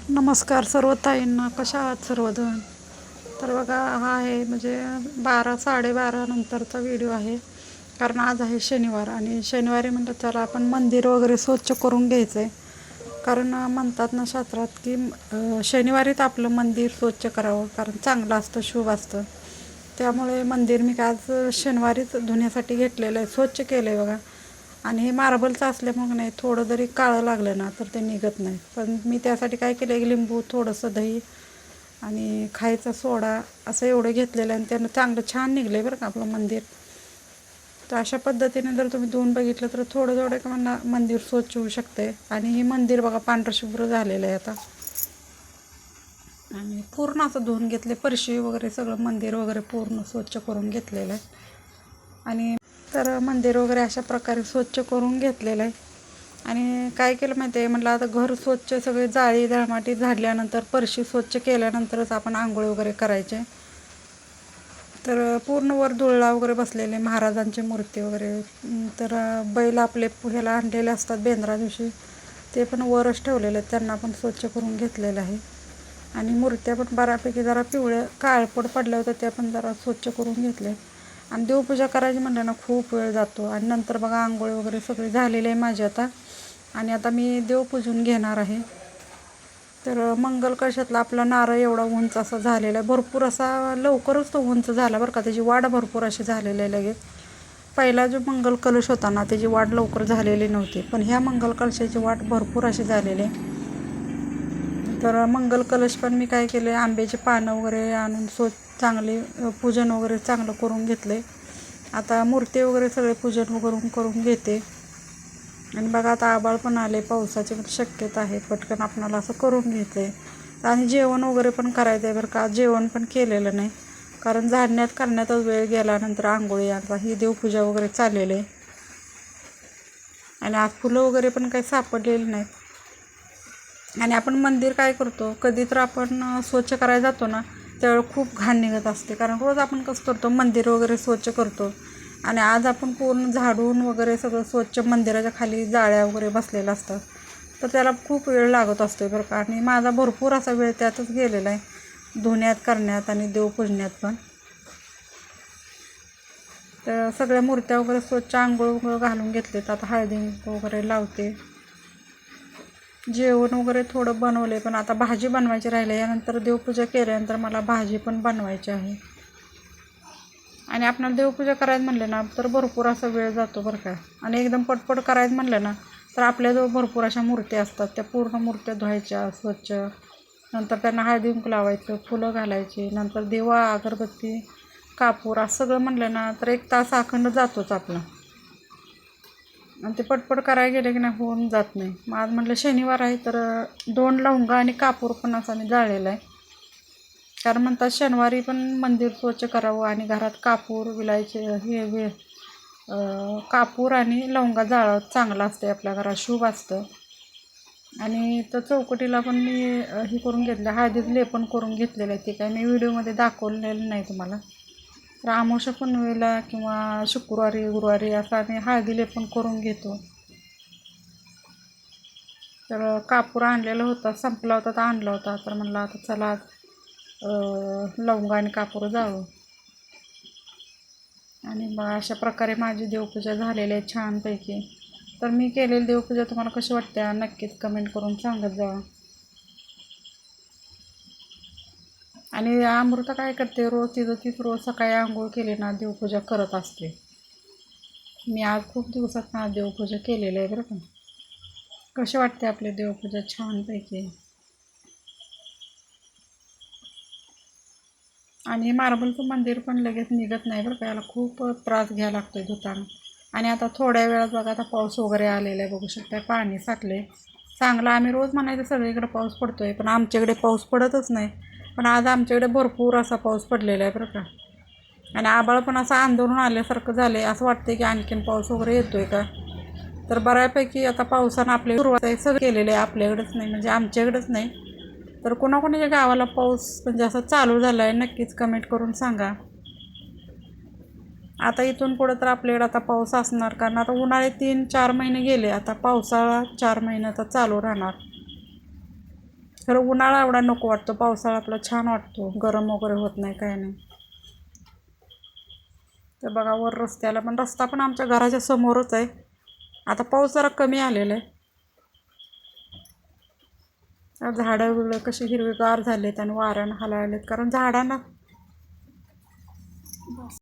नमस्कार सर्व ताईंना, कशा आहात सर्वजण. तर बघा, हा आहे म्हणजे 12-12:30 नंतरचा व्हिडिओ आहे. कारण आज आहे शनिवार आणि शनिवारी म्हणलं चला आपण मंदिर वगैरे स्वच्छ करून घ्यायचं आहे. कारण म्हणतात ना शास्त्रात की शनिवारीच आपलं मंदिर स्वच्छ करावं, कारण चांगलं असतं, शुभ असतं. त्यामुळे मंदिर मी आज शनिवारीच धुण्यासाठी घेतलेलं आहे, स्वच्छ केलं आहे बघा. आणि हे मार्बलचं असल्यामुळे नाही, थोडं जरी काळं लागलं ना तर ते निघत नाही. पण मी त्यासाठी काय केलं, एक लिंबू, थोडंसं दही आणि खायचा सोडा असं एवढं घेतलेलं आहे आणि त्यानं चांगलं छान निघलं आहे बरं का आपलं मंदिर. तर अशा पद्धतीने जर तुम्ही धुवून बघितलं तर थोडं थोडं का म्हणा मंदिर स्वच्छ होऊ शकते. आणि हे मंदिर बघा पांढरं शुभ्र झालेलं आहे आता. आणि पूर्ण असं धुवून घेतले, फरशी वगैरे सगळं मंदिर वगैरे पूर्ण स्वच्छ करून घेतलेलं आहे. आणि तर मंदिर वगैरे अशा प्रकारे स्वच्छ करून घेतलेलं आहे. आणि काय केलं माहिती आहे, म्हटलं आता घर स्वच्छ सगळे जाळी दळमाटी झाडल्यानंतर, फरशी स्वच्छ केल्यानंतरच आपण आंघोळ वगैरे करायचे. तर पूर्ण वर धुळा वगैरे बसलेले, महाराजांची मूर्ती वगैरे. तर बैल आपले ह्याला आणलेले असतात बेंद्रा दिवशी, ते पण वरच ठेवलेले आहेत, त्यांना पण स्वच्छ करून घेतलेलं आहे. आणि मूर्त्या पण बऱ्यापैकी जरा पिवळ्या काळपड पडल्या होत्या, त्या पण जरा स्वच्छ करून घेतले. आणि देवपूजा करायची म्हणलं ना खूप वेळ जातो. आणि नंतर बघा आंघोळ वगैरे सगळे झालेले आहे माझे आता. आणि आता मी देवपूजून घेणार आहे. तर मंगल कलशातला आपला नारळ एवढा उंच असा झालेला आहे, भरपूर असा लवकरच तो उंच झाला बरं का. त्याची वाढ भरपूर अशी झालेली आहे लगेच. पहिला जो मंगल कलश होता ना त्याची वाढ लवकर झालेली नव्हती, पण ह्या मंगल कलशाची वाढ भरपूर अशी झालेली आहे. तर मंगल कलश पण मी काय केले, आंब्याची पानं वगैरे आणून चांगले पूजन वगैरे चांगलं करून घेतले. आता मूर्ती वगैरे सगळे पूजन वगैरे करून घेते. आणि बघा आता आभाळ पण आले, पावसाची शक्यता आहे, पटकन आपणाला असं करून घ्यायचं आहे. आणि जेवण वगैरे पण करायचं आहे बरं का. जेवण पण केलेलं नाही, कारण झाडण्यात करण्यातच वेळ गेल्यानंतर आंघोळी आता ही देवपूजा वगैरे चाललेली आहे. आणि आज फुलं वगैरे पण काही सापडलेली नाहीत. आणि आपण मंदिर काय करतो, कधी तर आपण स्वच्छ करायला जातो ना त्यावेळी खूप घाण निघत असते. कारण रोज आपण कसं करतो, मंदिर वगैरे स्वच्छ करतो. आणि आज आपण पूर्ण झाडून वगैरे सगळं स्वच्छ, मंदिराच्या खाली जाळ्या वगैरे बसलेल्या असतात, तर त्याला खूप वेळ लागत असतो बरं का. आणि माझा भरपूर असा वेळ त्यातच गेलेला आहे, धुण्यात, करण्यात आणि देवपूजण्यात पण. तर सगळ्या मूर्त्या वगैरे स्वच्छ आंघोळ वगैरे घालून घेतलेत. आता हळदी वगैरे लावते. जेवण वगैरे थोडं बनवले, पण आता भाजी बनवायची राहिली. यानंतर देवपूजा केल्यानंतर मला भाजी पण बनवायची आहे. आणि आपल्याला देवपूजा करायचं म्हणलं ना तर भरपूर असा वेळ जातो बरं का. आणि एकदम पटपट करायचं म्हणलं ना तर आपल्याजवळ भरपूर अशा मूर्त्या असतात, त्या पूर्ण मूर्त्या धुवायच्या स्वच्छ, नंतर त्यांना हळदी कुंकू लावायचं, फुलं घालायची, नंतर दिवा, अगरबत्ती, कापूर असं सगळं म्हणलं ना तर 1 तास अखंड जातोच आपला. आणि ते पटपट करायला गेले की नाही होऊन जात नाही. मग आज म्हटलं शनिवार आहे तर 2 लवंगा आणि कापूर पण असा मी जाळलेला आहे. कारण म्हणतात शनिवारी पण मंदिर स्वच्छ करावं आणि घरात कापूर विलायचे हे कापूर आणि लवंगा जाळावं, चांगलं असते, आपल्या घरात शुभ असतं. आणि तर चौकटीला पण मी हे करून घेतलं, हळदीचं लेपन करून घेतलेलं आहे. ते काय मी व्हिडिओमध्ये दाखवलेलं नाही तुम्हाला. तर अमावस्या पुनवेला किंवा शुक्रवारी, गुरुवारी असं आम्ही हळदी लेपन करून घेतो. तर कापूर आणलेला होता, संपला होता तर आणला होता. तर म्हणलं आता चला लवंगा आणि कापूर जाळू. आणि मग अशा प्रकारे माझी देवपूजा झालेली आहे छानपैकी. तर मी केलेली देवपूजा तुम्हाला कशी वाटते नक्कीच कमेंट करून सांगत जावा. आणि अमृता काय करते, रोज तीच रोज सकाळी आंघोळ केली ना देवपूजा करत असते. मी आज खूप दिवसात ना देवपूजा केलेली आहे बरं का. कशी वाटते आपली देवपूजा छानपैकी. आणि मार्बलचं मंदिर पण लगेच निघत नाही बरं का, याला खूप त्रास घ्यायला लागतो धुताना. आणि आता थोड्या वेळात बघा आता पाऊस वगैरे आलेला आहे, बघू शकता पाणी साठले चांगलं. आम्ही रोज म्हणायचं सगळीकडे पाऊस पडतो आहे, पण आमच्याकडे पाऊस पडतच नाही. पण आज आमच्याकडे भरपूर असा पाऊस पडलेला आहे बरं का. आणि आभाळ पण असं अंधारून आल्यासारखं झालं आहे, असं वाटतं की आणखीन पाऊस वगैरे येतो आहे का. तर बऱ्यापैकी आता पावसानं आपल्या सुरुवात आहे सगळं केलेलं आहे, आपल्याकडेच नाही म्हणजे आमच्याकडेच नाही. तर कोणाकोणाच्या गावाला पाऊस म्हणजे असं चालू झाला आहे नक्कीच कमेंट करून सांगा. आता इथून पुढं तर आपल्याकडे आता पाऊस असणार, कारण आता उन्हाळे 3-4 महिने गेले, आता पावसाळा 4 महिने आता चालू राहणार. खरं उन्हाळा एवढा नको वाटतो, पावसाळा आपला छान वाटतो, गरम वगैरे होत नाही काय नाही. तर बघा वर रस्त्याला पण, रस्ता पण आमच्या घराच्या समोरच आहे. आता पाऊस जरा कमी आलेला आहे. झाडं बिडं कशी हिरवीगार झालेत आणि वाऱ्यानं हलायलेत, कारण झाडांना